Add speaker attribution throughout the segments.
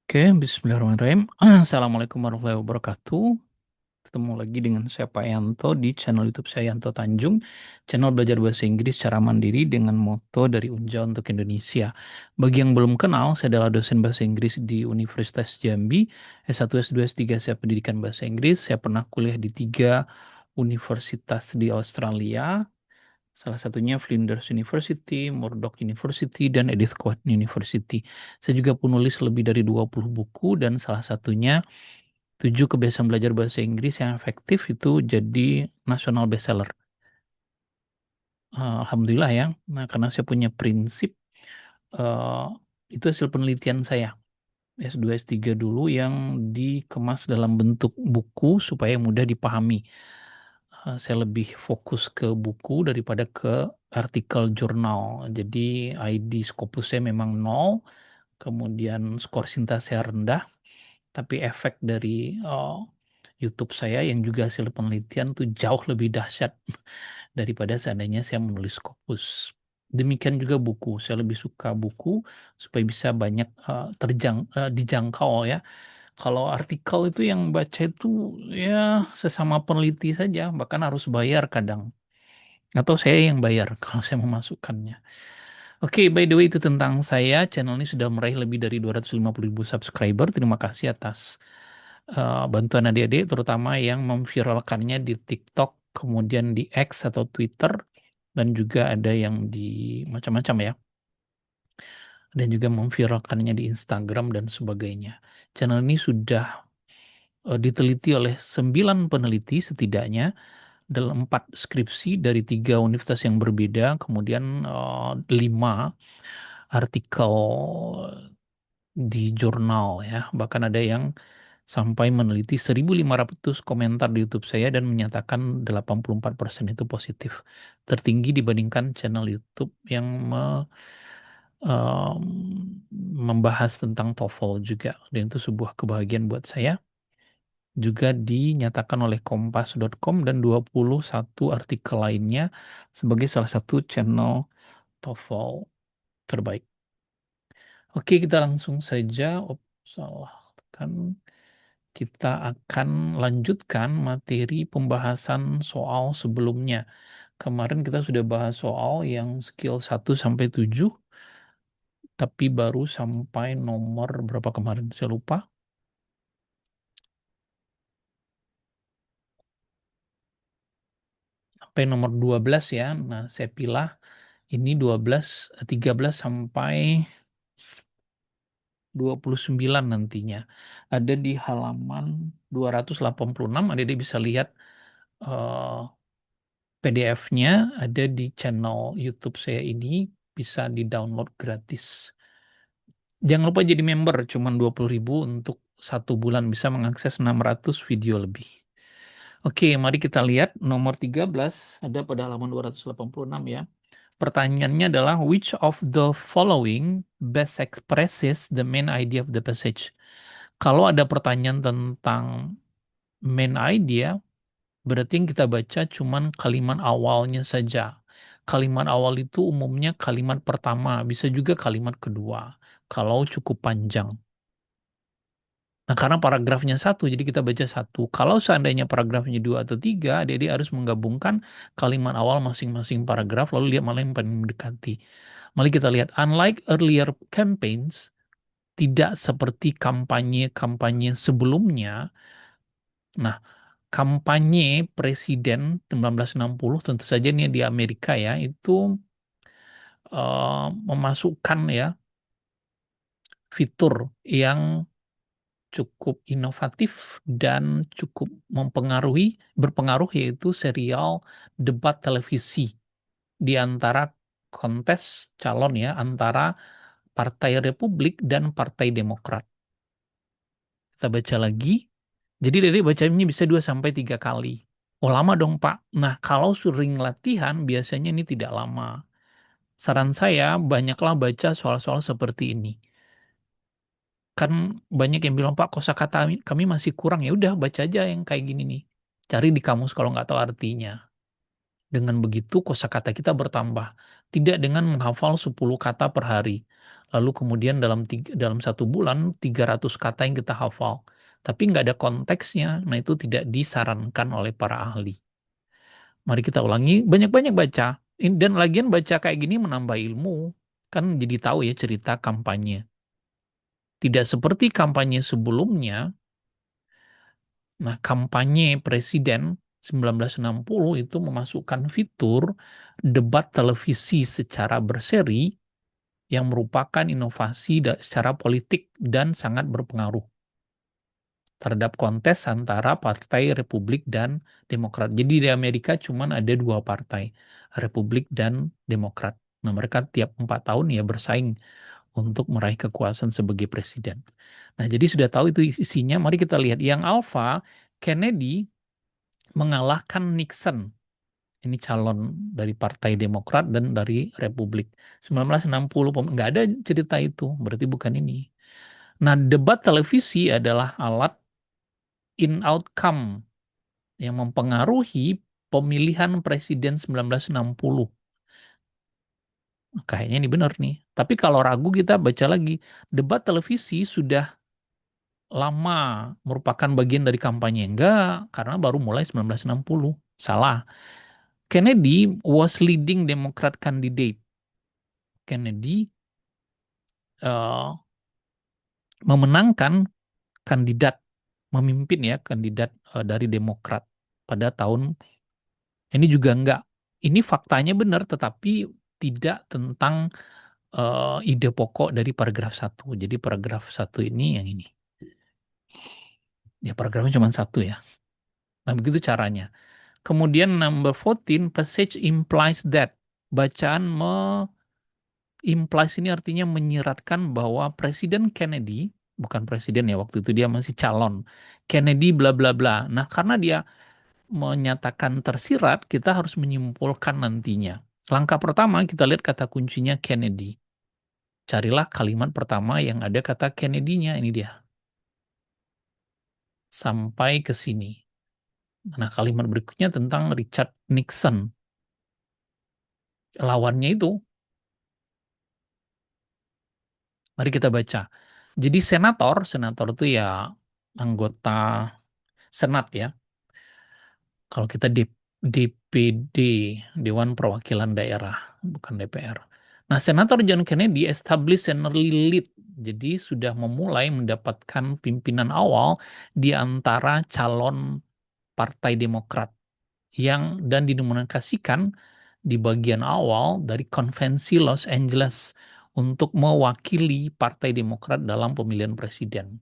Speaker 1: Oke, bismillahirrahmanirrahim. Assalamualaikum warahmatullahi wabarakatuh. Ketemu lagi dengan saya Pak Yanto di channel YouTube saya Yanto Tanjung, channel belajar bahasa Inggris secara mandiri dengan moto dari Unja untuk Indonesia. Bagi yang belum kenal, saya adalah dosen bahasa Inggris di Universitas Jambi, S1, S2, S3 saya pendidikan bahasa Inggris. Saya pernah kuliah di 3 universitas di Australia, salah satunya Flinders University, Murdoch University, dan Edith Cowan University. Saya juga penulis lebih dari 20 buku dan salah satunya 7 kebiasaan belajar bahasa Inggris yang efektif itu jadi national bestseller. Alhamdulillah ya. Nah, karena saya punya prinsip, eh, itu hasil penelitian saya. S2, S3 dulu yang dikemas dalam bentuk buku supaya mudah dipahami. Saya lebih fokus ke buku daripada ke artikel jurnal. Jadi ID Scopus saya memang nol, kemudian skor Sinta saya rendah, tapi efek dari YouTube saya yang juga hasil penelitian tuh jauh lebih dahsyat daripada seandainya saya menulis Scopus. Demikian juga buku, saya lebih suka buku supaya bisa banyak dijangkau ya. Kalau artikel itu yang baca itu ya sesama peneliti saja, bahkan harus bayar kadang. Atau saya yang bayar kalau saya memasukkannya. Oke, by the way itu tentang saya. Channel ini sudah meraih lebih dari 250.000 subscriber. Terima kasih atas bantuan adik-adik, terutama yang memviralkannya di TikTok, kemudian di X atau Twitter, dan juga ada yang di macam-macam ya. Dan juga memviralkannya di Instagram dan sebagainya. Channel ini sudah diteliti oleh 9 peneliti setidaknya dalam 4 skripsi dari 3 universitas yang berbeda, kemudian 5 artikel di jurnal ya. Bahkan ada yang sampai meneliti 1.500 komentar di YouTube saya dan menyatakan 84% itu positif. Tertinggi dibandingkan channel YouTube yang em, membahas tentang TOEFL juga. Dan itu sebuah kebahagiaan buat saya. Juga dinyatakan oleh Kompas.com dan 21 artikel lainnya sebagai salah satu channel TOEFL terbaik. Oke, kita langsung saja. Oh, salah kan. Kita akan lanjutkan materi pembahasan soal sebelumnya. Kemarin kita sudah bahas soal yang skill 1 sampai 7, tapi baru sampai nomor berapa kemarin? Saya lupa. Sampai nomor 12 ya. Nah, saya pilih ini 12, 13 sampai 29 nantinya. Ada di halaman 286, Adik-adik bisa lihat PDF-nya ada di channel YouTube saya ini, bisa di-download gratis. Jangan lupa jadi member, cuma 20.000 untuk 1 bulan bisa mengakses 600 video lebih. Oke, mari kita lihat nomor 13 ada pada halaman 286 ya. Pertanyaannya adalah which of the following best expresses the main idea of the passage? Kalau ada pertanyaan tentang main idea, berarti yang kita baca cuman kalimat awalnya saja. Kalimat awal itu umumnya kalimat pertama, bisa juga kalimat kedua, kalau cukup panjang. Nah, karena paragrafnya satu, jadi kita baca satu. Kalau seandainya paragrafnya 2 atau 3, adik-adik harus menggabungkan kalimat awal masing-masing paragraf, lalu lihat mana yang paling mendekati. Mari kita lihat, unlike earlier campaigns, tidak seperti kampanye-kampanye sebelumnya. Nah, kampanye presiden 1960 tentu saja ini di Amerika ya, itu memasukkan ya fitur yang cukup inovatif dan cukup berpengaruh yaitu serial debat televisi di antara kontes calon ya antara Partai Republik dan Partai Demokrat. Kita baca lagi. Jadi dari bacanya bisa 2 sampai 3 kali. Oh lama dong Pak. Nah kalau sering latihan biasanya ini tidak lama. Saran saya banyaklah baca soal-soal seperti ini. Kan banyak yang bilang Pak kosakata kami masih kurang, ya udah baca aja yang kayak gini nih. Cari di kamus kalau nggak tahu artinya. Dengan begitu kosakata kita bertambah. Tidak dengan menghafal 10 kata per hari. Lalu kemudian dalam 1 bulan 300 kata yang kita hafal. Tapi nggak ada konteksnya. Nah itu tidak disarankan oleh para ahli. Mari kita ulangi, banyak-banyak baca. Dan lagian baca kayak gini menambah ilmu. Kan jadi tahu ya cerita kampanye. Tidak seperti kampanye sebelumnya. Nah, kampanye presiden 1960 itu memasukkan fitur debat televisi secara berseri yang merupakan inovasi secara politik dan sangat berpengaruh terhadap kontes antara Partai Republik dan Demokrat. Jadi di Amerika cuma ada 2 partai, Republik dan Demokrat. Nah, mereka tiap 4 tahun ya bersaing untuk meraih kekuasaan sebagai presiden. Nah, jadi sudah tahu itu isinya. Mari kita lihat yang alpha, Kennedy mengalahkan Nixon. Ini calon dari Partai Demokrat dan dari Republik. 1960, nggak ada cerita itu, berarti bukan ini. Nah, debat televisi adalah alat in outcome yang mempengaruhi pemilihan presiden 1960. Kayaknya ini benar nih. Tapi kalau ragu kita baca lagi. Debat televisi sudah lama merupakan bagian dari kampanye. Enggak, karena baru mulai 1960. Salah. Kennedy was leading Democrat candidate. Kennedy eh, memenangkan kandidat, memimpin ya kandidat dari Demokrat pada tahun ini juga enggak. Ini faktanya benar, tetapi tidak tentang ide pokok dari paragraf 1. Jadi paragraf 1 ini yang ini. Ya paragrafnya cuma 1 ya. Nah begitu caranya. Kemudian number 14, passage implies that. Bacaan implies ini artinya menyiratkan bahwa Presiden Kennedy, bukan presiden ya waktu itu dia masih calon, Kennedy bla bla bla. Nah karena dia menyatakan tersirat, kita harus menyimpulkan nantinya. Langkah pertama kita lihat kata kuncinya Kennedy. Carilah kalimat pertama yang ada kata Kennedy-nya, ini dia. Sampai ke sini. Nah kalimat berikutnya tentang Richard Nixon. Lawannya itu, mari kita baca. Jadi senator itu ya anggota senat ya. Kalau kita DPD, Dewan Perwakilan Daerah, bukan DPR. Nah, Senator John Kennedy established an early lead. Jadi sudah memulai mendapatkan pimpinan awal di antara calon Partai Demokrat yang dan dinominasikan di bagian awal dari konvensi Los Angeles untuk mewakili Partai Demokrat dalam pemilihan presiden.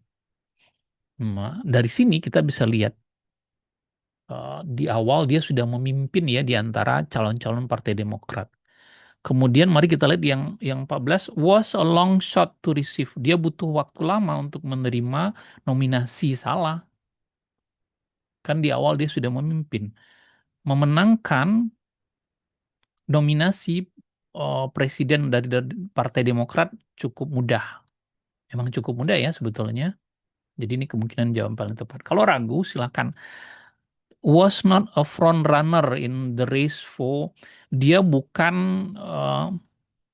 Speaker 1: Nah, dari sini kita bisa lihat di awal dia sudah memimpin ya di antara calon-calon Partai Demokrat. Kemudian mari kita lihat yang 14, was a long shot to receive. Dia butuh waktu lama untuk menerima nominasi, salah. Kan di awal dia sudah memimpin. Memenangkan nominasi presiden dari Partai Demokrat cukup mudah. Emang cukup mudah ya sebetulnya. Jadi ini kemungkinan jawaban paling tepat. Kalau ragu silahkan. Was not a front runner in the race for, dia bukan eh,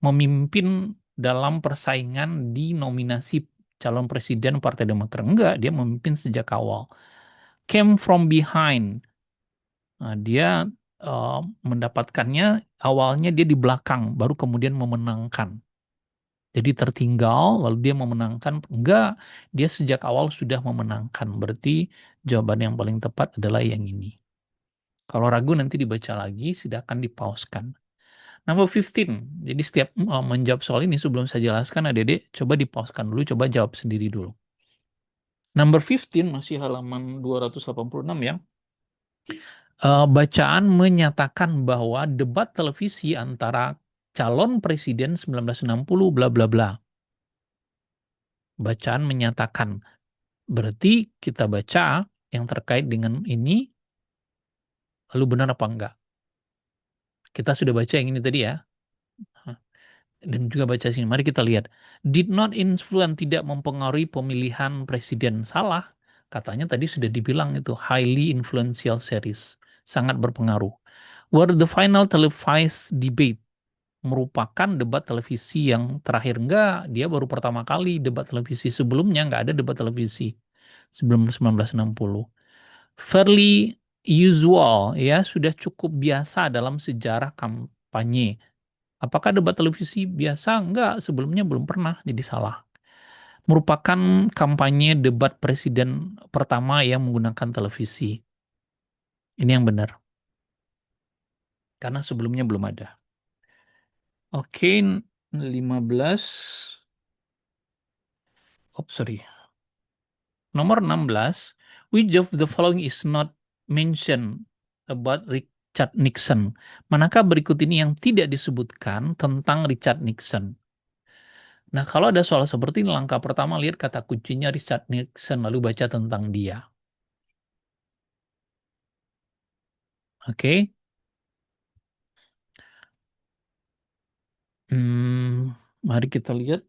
Speaker 1: memimpin dalam persaingan di nominasi calon presiden Partai Demokrat. Enggak, dia memimpin sejak awal. Came from behind. Nah, dia eh, mendapatkannya awalnya dia di belakang, baru kemudian memenangkan. Jadi tertinggal, lalu dia memenangkan. Enggak, dia sejak awal sudah memenangkan. Berarti jawaban yang paling tepat adalah yang ini. Kalau ragu nanti dibaca lagi, silakan dipauskan. Number 15. Jadi setiap menjawab soal ini sebelum saya jelaskan, adik-adik coba dipauskan dulu, coba jawab sendiri dulu. Number 15 masih halaman 286 ya. Bacaan menyatakan bahwa debat televisi antara calon presiden 1960 bla bla bla. Bacaan menyatakan. Berarti kita baca yang terkait dengan ini, lalu benar apa enggak? Kita sudah baca yang ini tadi ya. Dan juga baca sini. Mari kita lihat. Did not influence, tidak mempengaruhi pemilihan presiden. Salah. Katanya tadi sudah dibilang itu highly influential series. Sangat berpengaruh. were the final televised debate, merupakan debat televisi yang terakhir. Enggak, dia baru pertama kali debat televisi. Sebelumnya nggak ada debat televisi sebelum 1960. Fairly usual, ya, sudah cukup biasa dalam sejarah kampanye. Apakah debat televisi biasa? Enggak, sebelumnya belum pernah, jadi salah. Merupakan kampanye debat presiden pertama yang menggunakan televisi. Ini yang benar, karena sebelumnya belum ada. Oke, 15. Oh, sorry. Nomor 16. Which of the following is not mentioned about Richard Nixon? Manakah berikut ini yang tidak disebutkan tentang Richard Nixon? Nah, kalau ada soal seperti ini, langkah pertama lihat kata kuncinya Richard Nixon, lalu baca tentang dia. Oke. Mari kita lihat.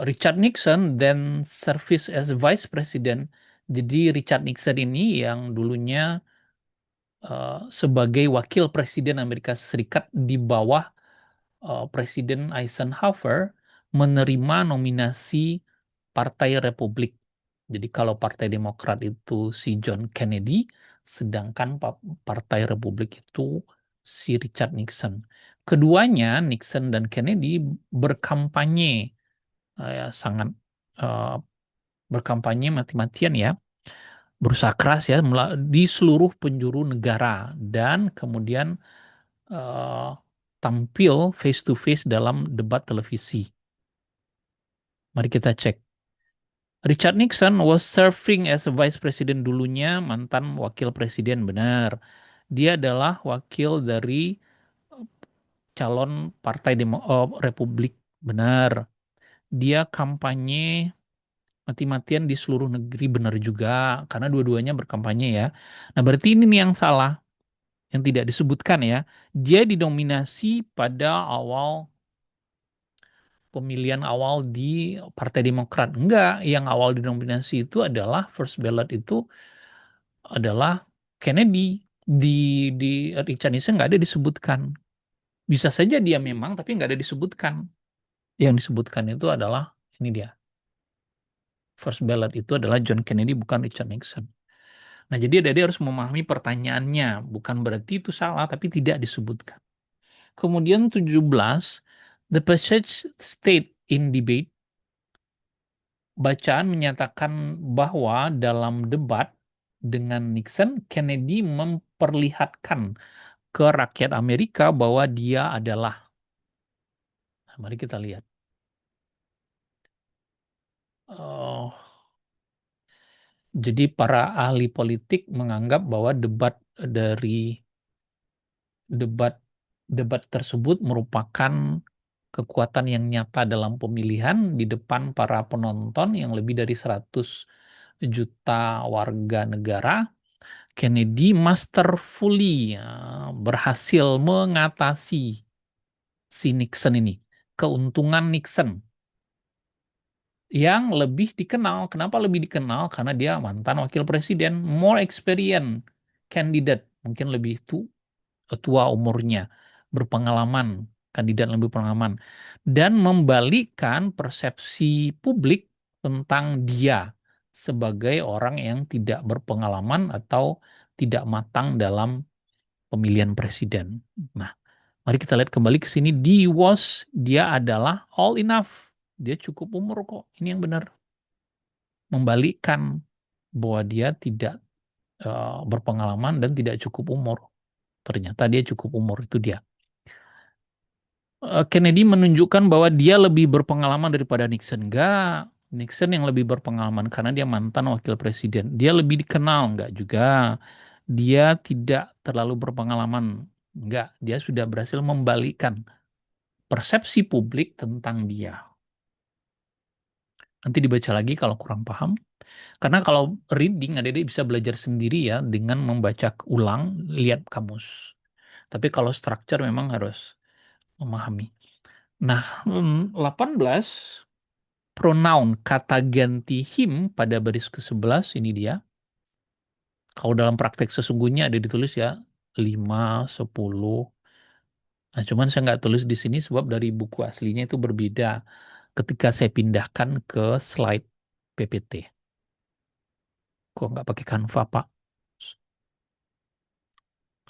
Speaker 1: Richard Nixon then service as Vice President. Jadi Richard Nixon ini yang dulunya sebagai wakil presiden Amerika Serikat di bawah Presiden Eisenhower, menerima nominasi Partai Republik. Jadi kalau Partai Demokrat itu si John Kennedy, sedangkan Partai Republik itu si Richard Nixon. Keduanya, Nixon dan Kennedy, berkampanye, ya, sangat eh, berkampanye mati-matian, ya, berusaha keras, ya, di seluruh penjuru negara, dan kemudian eh, tampil face to face dalam debat televisi. Mari kita cek. Richard Nixon was serving as a vice president, dulunya mantan wakil presiden, benar. Dia adalah wakil dari calon Partai Republik, benar. Dia kampanye mati-matian di seluruh negeri, benar juga, karena dua-duanya berkampanye, ya. Nah, berarti ini nih yang salah, yang tidak disebutkan, ya. Dia didominasi pada awal pemilihan awal di Partai Demokrat. Enggak, yang awal didominasi itu adalah first ballot itu adalah Kennedy. Di Richard Nixon nggak ada disebutkan. Bisa saja dia memang, tapi nggak ada disebutkan. Yang disebutkan itu adalah ini dia. First ballot itu adalah John Kennedy, bukan Richard Nixon. Nah, jadi dia harus memahami pertanyaannya. Bukan berarti itu salah, tapi tidak disebutkan. Kemudian 17, the passage state in debate, bacaan menyatakan bahwa dalam debat dengan Nixon, Kennedy memperlihatkan ke rakyat Amerika bahwa dia adalah. Nah, mari kita lihat. Oh, jadi para ahli politik menganggap bahwa debat debat tersebut merupakan kekuatan yang nyata dalam pemilihan di depan para penonton yang lebih dari 100 juta warga negara. Kennedy masterfully, ya, berhasil mengatasi si Nixon ini. Keuntungan Nixon yang lebih dikenal. Kenapa lebih dikenal? Karena dia mantan wakil presiden, more experience candidate, mungkin lebih tua umurnya, berpengalaman, kandidat lebih pengalaman, dan membalikkan persepsi publik tentang dia sebagai orang yang tidak berpengalaman atau tidak matang dalam pemilihan presiden. Nah, mari kita lihat kembali ke sini. Dia adalah all enough. Dia cukup umur kok. Ini yang benar. Membalikkan bahwa dia tidak berpengalaman dan tidak cukup umur. Ternyata dia cukup umur, itu dia. Kennedy menunjukkan bahwa dia lebih berpengalaman daripada Nixon. Enggak, Nixon yang lebih berpengalaman karena dia mantan wakil presiden. Dia lebih dikenal, enggak juga. Dia tidak terlalu berpengalaman. Enggak, dia sudah berhasil membalikkan persepsi publik tentang dia. Nanti dibaca lagi kalau kurang paham. Karena kalau reading, adik-adik bisa belajar sendiri, ya, dengan membaca ulang, lihat kamus. Tapi kalau structure memang harus memahami. Nah, 18, pronoun, kata ganti him pada baris ke-11, ini dia. Kalau dalam praktek sesungguhnya ada ditulis ya 5, 10. Nah, cuman saya nggak tulis di sini sebab dari buku aslinya itu berbeda ketika saya pindahkan ke slide PPT. Kok nggak pakai Canva, Pak?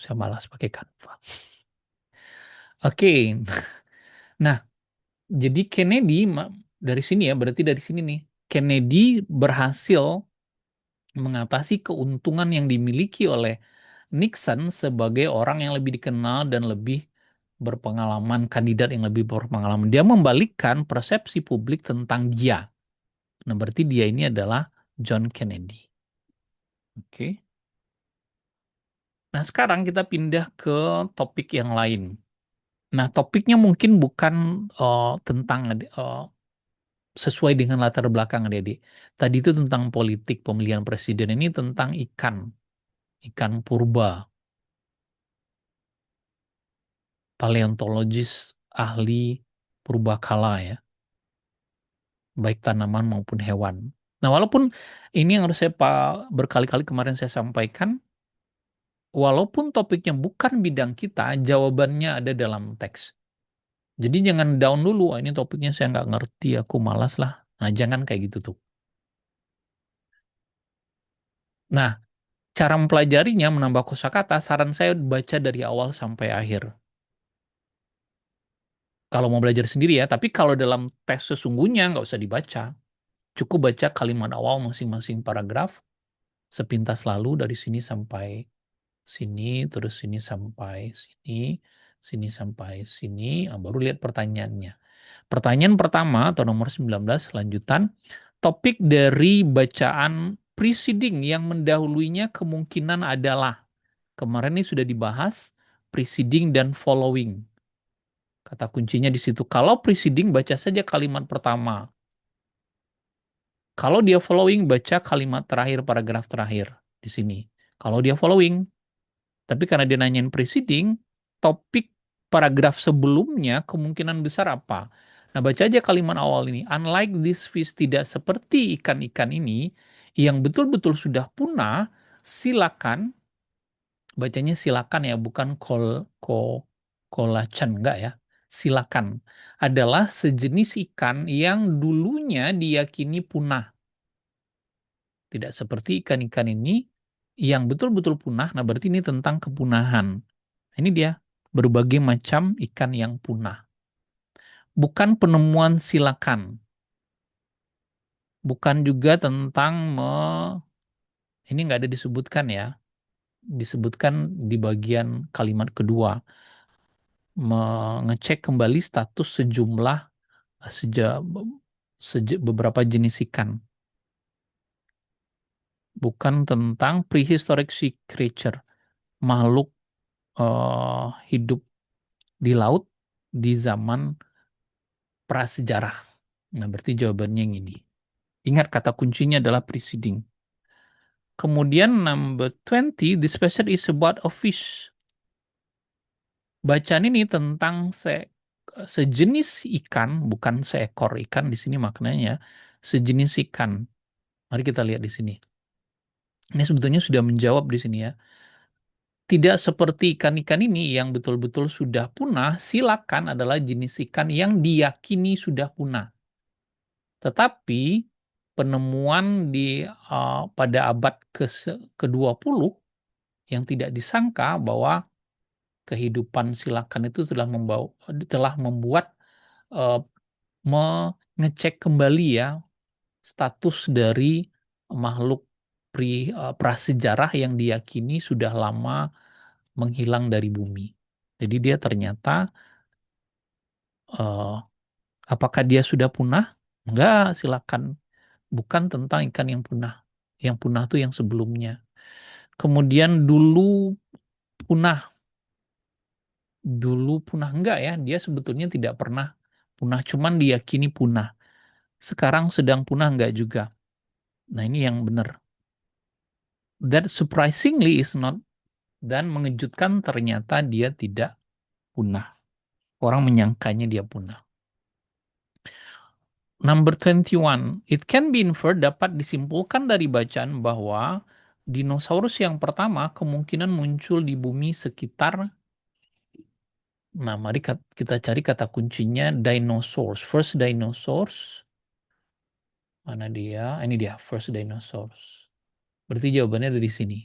Speaker 1: Saya malas pakai Canva. Oke. Nah, jadi Kennedy dari sini ya, berarti dari sini nih. Kennedy berhasil mengatasi keuntungan yang dimiliki oleh Nixon sebagai orang yang lebih dikenal dan lebih berpengalaman, kandidat yang lebih berpengalaman. Dia membalikkan persepsi publik tentang dia. Nah, berarti dia ini adalah John Kennedy. Oke. Nah, sekarang kita pindah ke topik yang lain. Nah, topiknya mungkin bukan tentang sesuai dengan latar belakang adik-adik. Tadi itu tentang politik pemilihan presiden, ini tentang ikan, ikan purba, paleontologis ahli purbakala ya, baik tanaman maupun hewan. Nah, walaupun ini yang harus saya berkali-kali kemarin saya sampaikan, walaupun topiknya bukan bidang kita, jawabannya ada dalam teks. Jadi jangan down dulu, "Ah, ini topiknya saya nggak ngerti, aku malas lah." Nah, jangan kayak gitu tuh. Nah, cara mempelajarinya menambah kosakata, saran saya baca dari awal sampai akhir. Kalau mau belajar sendiri ya, tapi kalau dalam tes sesungguhnya nggak usah dibaca. Cukup baca kalimat awal masing-masing paragraf, sepintas lalu dari sini sampai sini, terus sini sampai sini, sini sampai sini, baru lihat pertanyaannya. Pertanyaan pertama atau nomor 19 lanjutan, topik dari bacaan preceding yang mendahuluinya kemungkinan adalah. Kemarin ini sudah dibahas preceding dan following. Kata kuncinya di situ. Kalau preceding baca saja kalimat pertama. Kalau dia following baca kalimat terakhir paragraf terakhir di sini. Kalau dia following, tapi karena dia nanyain preceding, topik paragraf sebelumnya kemungkinan besar apa? Nah, baca aja kalimat awal ini. Unlike this fish, tidak seperti ikan-ikan ini yang betul-betul sudah punah, silakan, bacanya silakan ya, bukan kolacan, enggak ya. Silakan. Adalah sejenis ikan yang dulunya diyakini punah. Tidak seperti ikan-ikan ini yang betul-betul punah. Nah, berarti ini tentang kepunahan. Ini dia, berbagai macam ikan yang punah. Bukan penemuan silakan. Bukan juga tentang ini nggak ada disebutkan ya. Disebutkan di bagian kalimat kedua. Mengecek kembali status sejumlah sejak beberapa jenis ikan. Bukan tentang prehistoric sea creature. Makhluk hidup di laut di zaman prasejarah. Nah, berarti jawabannya yang ini. Ingat kata kuncinya adalah preceding. Kemudian number 20, this question is about a fish. Bacaan ini tentang sejenis ikan, bukan seekor ikan di sini maknanya, sejenis ikan. Mari kita lihat di sini. Ini sebetulnya sudah menjawab di sini ya. Tidak seperti ikan-ikan ini yang betul-betul sudah punah, silakan adalah jenis ikan yang diyakini sudah punah. Tetapi penemuan pada abad ke-20 yang tidak disangka bahwa kehidupan silakan itu telah membuat eh, mengecek kembali ya status dari makhluk prasejarah yang diyakini sudah lama menghilang dari bumi. Jadi dia ternyata eh, apakah dia sudah punah? Enggak, silakan. Bukan tentang ikan yang punah. Yang punah itu yang sebelumnya. Kemudian punah. Dulu punah enggak ya? Dia sebetulnya tidak pernah punah, cuman diyakini punah. Sekarang sedang punah enggak juga. Nah, ini yang benar. That surprisingly is not, dan mengejutkan ternyata dia tidak punah. Orang menyangkanya dia punah. Number 21, it can be inferred, dapat disimpulkan dari bacaan bahwa Dinosaurus yang pertama kemungkinan muncul di bumi sekitar, nah mari kita cari kata kuncinya dinosaurs. First dinosaurs, mana dia? Ini dia, first dinosaurs. Berarti jawabannya dari sini.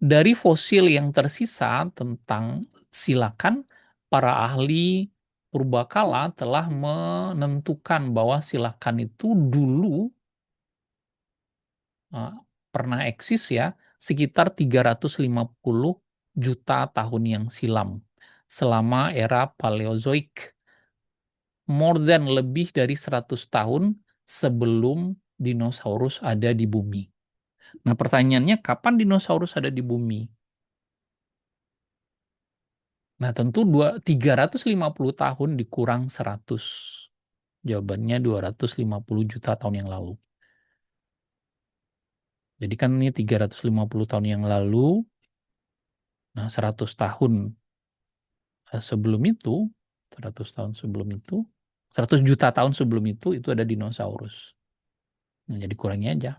Speaker 1: Dari fosil yang tersisa tentang silakan, para ahli purbakala telah menentukan bahwa silakan itu dulu eh, pernah eksis ya, sekitar 350 juta tahun yang silam, selama era Paleozoik, more than lebih dari 100 tahun sebelum dinosaurus ada di bumi. Nah, pertanyaannya kapan dinosaurus ada di bumi? Nah, tentu 350 tahun dikurang 100. Jawabannya 250 juta tahun yang lalu. Jadi kan ini 350 tahun yang lalu, nah 100 tahun sebelum itu, 100 tahun sebelum itu, 100 juta tahun sebelum itu ada dinosaurus. Nah, jadi kurangnya aja.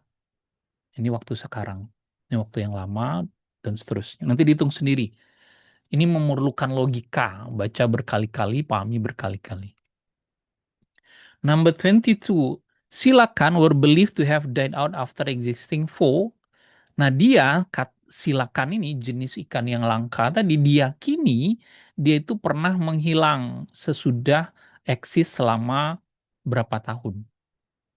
Speaker 1: Ini waktu sekarang. Ini waktu yang lama dan seterusnya. Nanti dihitung sendiri. Ini memerlukan logika, baca berkali-kali, pahami berkali-kali. Number 22, silakan were believed to have died out after existing for. Nah, silakan ini jenis ikan yang langka tadi diyakini dia itu pernah menghilang sesudah eksis selama berapa tahun.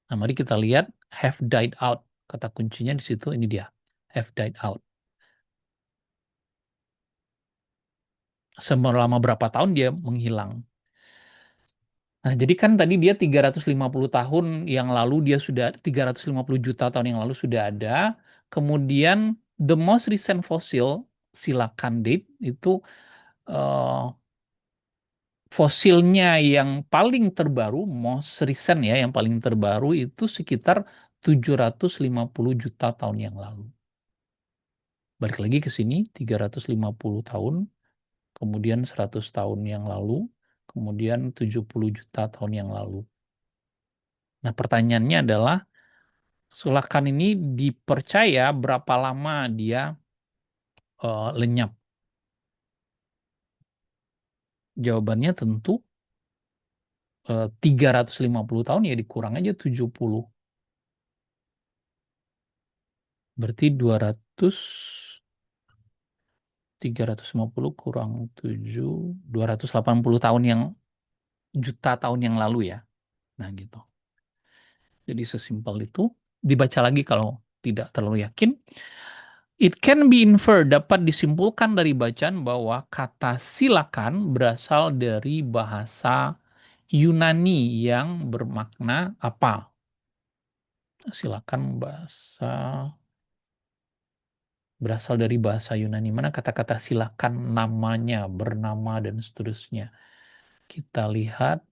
Speaker 1: Nah, mari kita lihat have died out. Kata kuncinya di situ, ini dia. Have died out. Selama berapa tahun dia menghilang. Nah, jadi kan tadi dia 350 tahun yang lalu, dia sudah 350 juta tahun yang lalu sudah ada. Kemudian the most recent fossil silakan date itu eh, fosilnya yang paling terbaru, most recent ya, yang paling terbaru itu sekitar 750 juta tahun yang lalu. Balik lagi ke sini, 350 tahun, kemudian 100 tahun yang lalu, kemudian 70 juta tahun yang lalu. Nah, pertanyaannya adalah, sulakan ini dipercaya berapa lama dia lenyap? Jawabannya tentu 350 tahun ya dikurang aja 70. Berarti 350 kurang 7, 280 tahun yang juta tahun yang lalu ya. Nah gitu. Jadi sesimpel itu. Dibaca lagi kalau tidak terlalu yakin. It can be inferred, dapat disimpulkan dari bacaan bahwa kata silakan berasal dari bahasa Yunani yang bermakna apa? Silakan berasal dari bahasa Yunani. Mana kata-kata silakan, namanya, bernama dan seterusnya. Kita lihat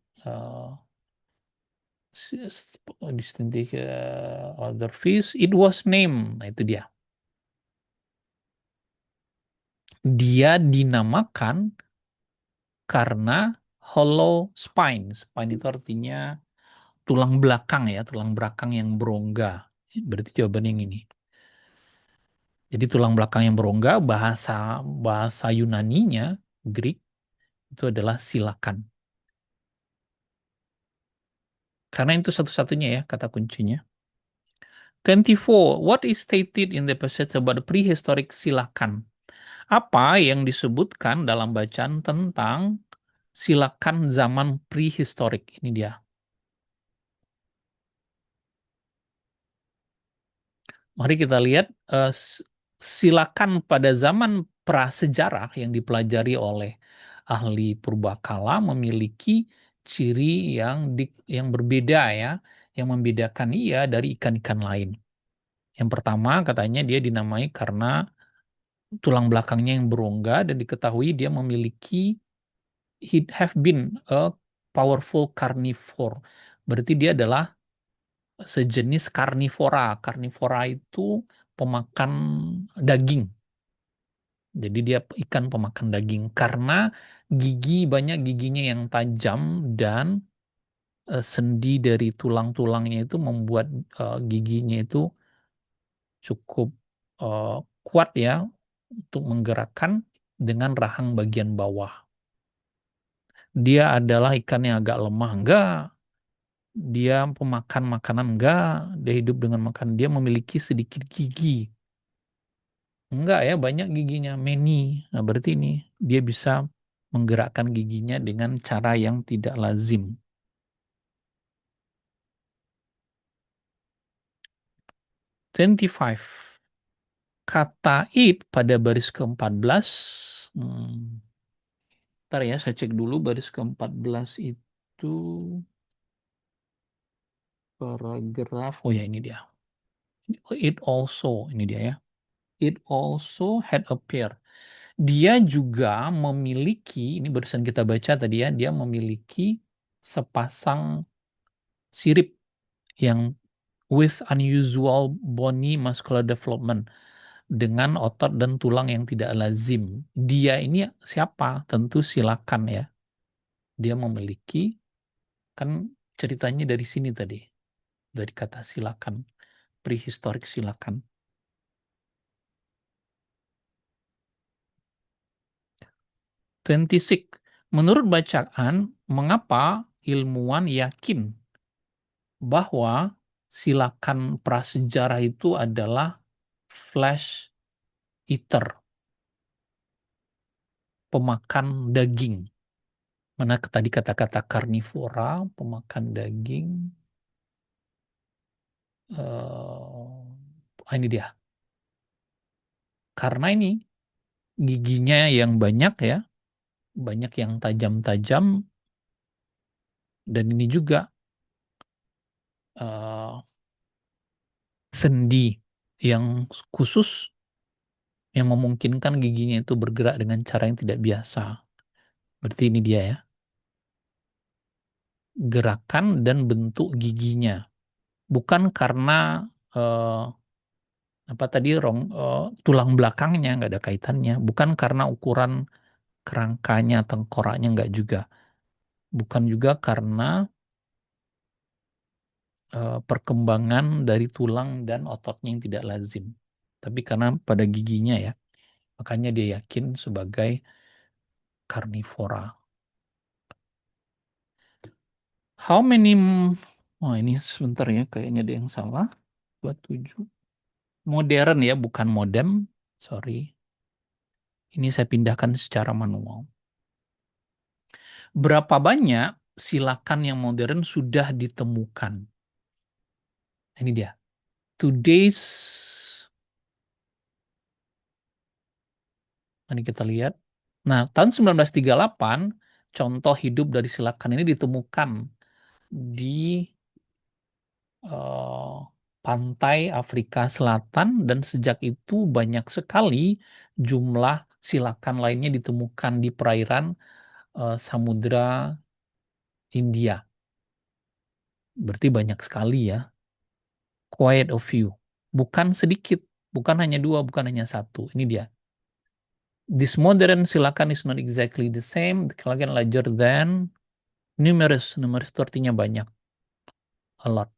Speaker 1: distinctive other fish. It was named. Nah, itu dia. Dia dinamakan karena hollow spine. Spine itu artinya tulang belakang ya, tulang belakang yang berongga. Berarti jawaban yang ini. Jadi tulang belakang yang berongga, bahasa bahasa Yunaninya, Greek, itu adalah silakan. Karena itu satu-satunya ya kata kuncinya. 24. What is stated in the passage about the prehistoric silakan? Apa yang disebutkan dalam bacaan tentang silakan zaman prehistorik? Ini dia. Mari kita lihat silakan pada zaman prasejarah yang dipelajari oleh ahli purbakala memiliki ciri yang berbeda ya, yang membedakan ia dari ikan-ikan lain. Yang pertama katanya dia dinamai karena tulang belakangnya yang berongga dan diketahui dia memiliki he have been a powerful carnivore. Berarti dia adalah sejenis karnivora. Karnivora itu pemakan daging. Jadi dia ikan pemakan daging karena banyak giginya yang tajam dan sendi dari tulang-tulangnya itu membuat giginya itu cukup eh, kuat ya untuk menggerakkan dengan rahang bagian bawah. Dia adalah ikan yang agak lemah, enggak. Dia pemakan makanan, enggak. Dia hidup dengan makan. Dia memiliki sedikit gigi. Enggak ya, banyak giginya. Many. Nah, berarti ini dia bisa menggerakkan giginya dengan cara yang tidak lazim. 25. Kata it pada baris ke-14. Hmm, Ntar ya, saya cek dulu baris ke-14 itu paragraf. Oh ya, ini dia. It also, ini dia ya. It also had appeared. Dia juga memiliki, ini barusan kita baca tadi ya, dia memiliki sepasang sirip yang with unusual bony muscular development dengan otot dan tulang yang tidak lazim. Dia ini siapa? Tentu silakan ya. Dia memiliki, kan ceritanya dari sini tadi, dari kata silakan, prehistorik silakan. 26. Menurut bacaan, mengapa ilmuwan yakin bahwa silakan prasejarah itu adalah flesh eater, pemakan daging. Mana tadi kata-kata karnivora, pemakan daging. Ini dia. Karena ini giginya yang banyak ya, banyak yang tajam-tajam, dan ini juga eh, sendi yang khusus yang memungkinkan giginya itu bergerak dengan cara yang tidak biasa. Berarti ini dia ya, gerakan dan bentuk giginya. Bukan karena eh, apa tadi tulang belakangnya nggak ada kaitannya. Bukan karena ukuran kerangkanya, tengkoraknya nggak juga. Bukan juga karena perkembangan dari tulang dan ototnya yang tidak lazim. Tapi karena pada giginya ya. Makanya dia yakin sebagai karnivora. How many... Oh ini sebentar ya, kayaknya ada yang salah. 27. Modern ya, bukan modem. Sorry. Ini saya pindahkan secara manual. Berapa banyak silakan yang modern sudah ditemukan? Ini dia. Today's... Ini kita lihat. Nah, tahun 1938, contoh hidup dari silakan ini ditemukan di eh, pantai Afrika Selatan dan sejak itu banyak sekali jumlah silakan lainnya ditemukan di perairan Samudra India. Berarti banyak sekali ya. Quite a few. Bukan sedikit, bukan hanya dua, bukan hanya satu. Ini dia. This modern silakan is not exactly the same. Silakan larger than numerous. Numerous itu artinya banyak. A lot.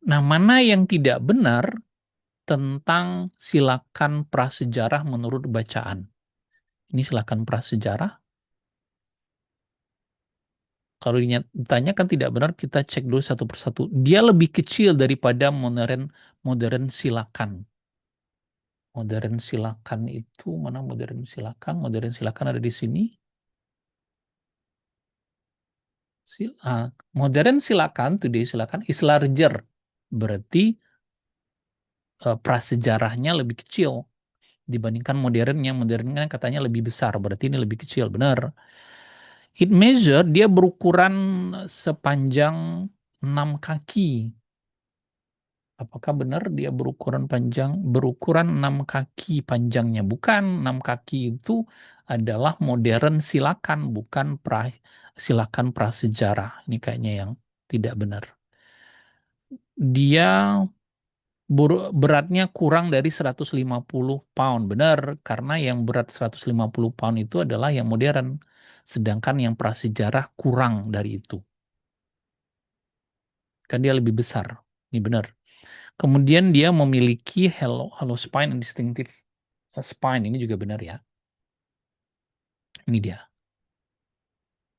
Speaker 1: Nah, mana yang tidak benar tentang silakan prasejarah menurut bacaan? Ini silakan prasejarah. Kalau ditanya kan tidak benar, kita cek dulu satu persatu. Dia lebih kecil daripada modern modern silakan. Modern silakan itu mana modern silakan? Modern silakan ada di sini. Modern silakan, today silakan is larger. Berarti prasejarahnya lebih kecil dibandingkan modernnya. Modernnya katanya lebih besar, berarti ini lebih kecil. Benar. It measure dia berukuran sepanjang 6 kaki. Apakah benar dia berukuran panjang? Berukuran 6 kaki panjangnya. Bukan, 6 kaki itu adalah modern silakan, bukan silakan prasejarah. Ini kayaknya yang tidak benar. Dia beratnya kurang dari 150 pound. Benar, karena yang berat 150 pound itu adalah yang modern. Sedangkan yang prasejarah kurang dari itu. Kan dia lebih besar. Ini benar. Kemudian dia memiliki hollow spine and distinctive spine. Ini juga benar ya. Ini dia.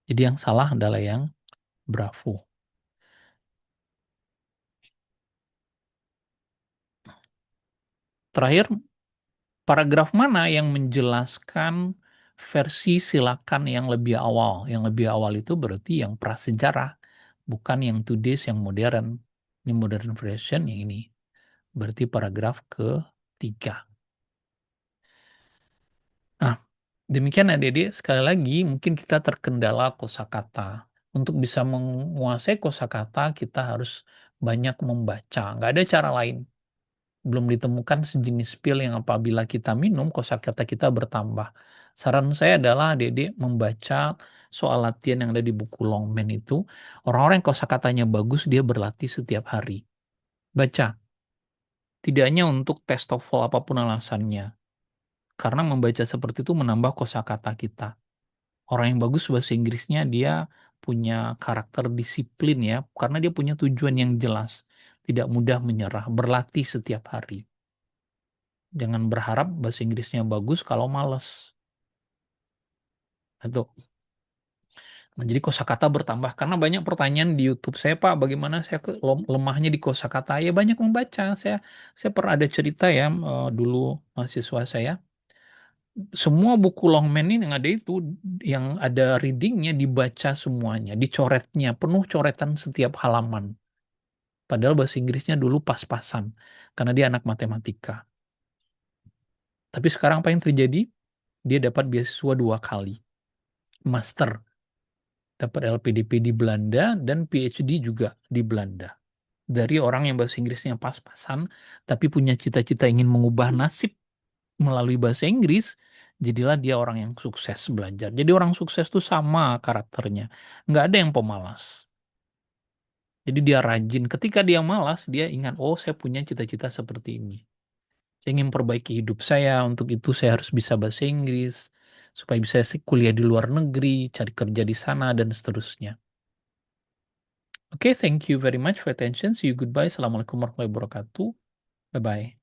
Speaker 1: Jadi yang salah adalah yang Bravo. Terakhir, paragraf mana yang menjelaskan versi silakan yang lebih awal? Yang lebih awal itu berarti yang prasejarah, bukan yang today's yang modern. Ini modern version yang ini. Berarti paragraf ketiga. Nah, demikian adik-adik, sekali lagi mungkin kita terkendala kosakata. Untuk bisa menguasai kosakata, kita harus banyak membaca. Nggak ada cara lain. Belum ditemukan sejenis pil yang apabila kita minum, kosakata kita bertambah. Saran saya adalah adik-adik membaca soal latihan yang ada di buku Longman itu. Orang-orang yang kosakatanya bagus, dia berlatih setiap hari. Baca. Tidak hanya untuk tes TOEFL apapun alasannya. Karena membaca seperti itu menambah kosakata kita. Orang yang bagus bahasa Inggrisnya dia punya karakter disiplin ya, karena dia punya tujuan yang jelas. Tidak mudah menyerah, berlatih setiap hari. Jangan berharap bahasa Inggrisnya bagus kalau males. Itu. Nah, jadi kosakata bertambah karena banyak pertanyaan di YouTube saya, Pak, bagaimana saya lemahnya di kosakata? Ya banyak membaca. Saya pernah ada cerita ya dulu mahasiswa saya. Semua buku Longman ini yang ada itu yang ada readingnya dibaca semuanya, dicoretnya, penuh coretan setiap halaman. Padahal bahasa Inggrisnya dulu pas-pasan karena dia anak matematika. Tapi sekarang apa yang terjadi? Dia dapat beasiswa 2 kali, master, dapat LPDP di Belanda dan PhD juga di Belanda. Dari orang yang bahasa Inggrisnya pas-pasan, tapi punya cita-cita ingin mengubah nasib melalui bahasa Inggris, jadilah dia orang yang sukses belajar. Jadi orang sukses tuh sama karakternya. Nggak ada yang pemalas. Jadi dia rajin. Ketika dia malas, dia ingat, oh saya punya cita-cita seperti ini. Saya ingin perbaiki hidup saya, untuk itu saya harus bisa bahasa Inggris, supaya bisa kuliah di luar negeri, cari kerja di sana, dan seterusnya. Oke, thank you very much for attention. See you goodbye. Assalamualaikum warahmatullahi wabarakatuh. Bye-bye.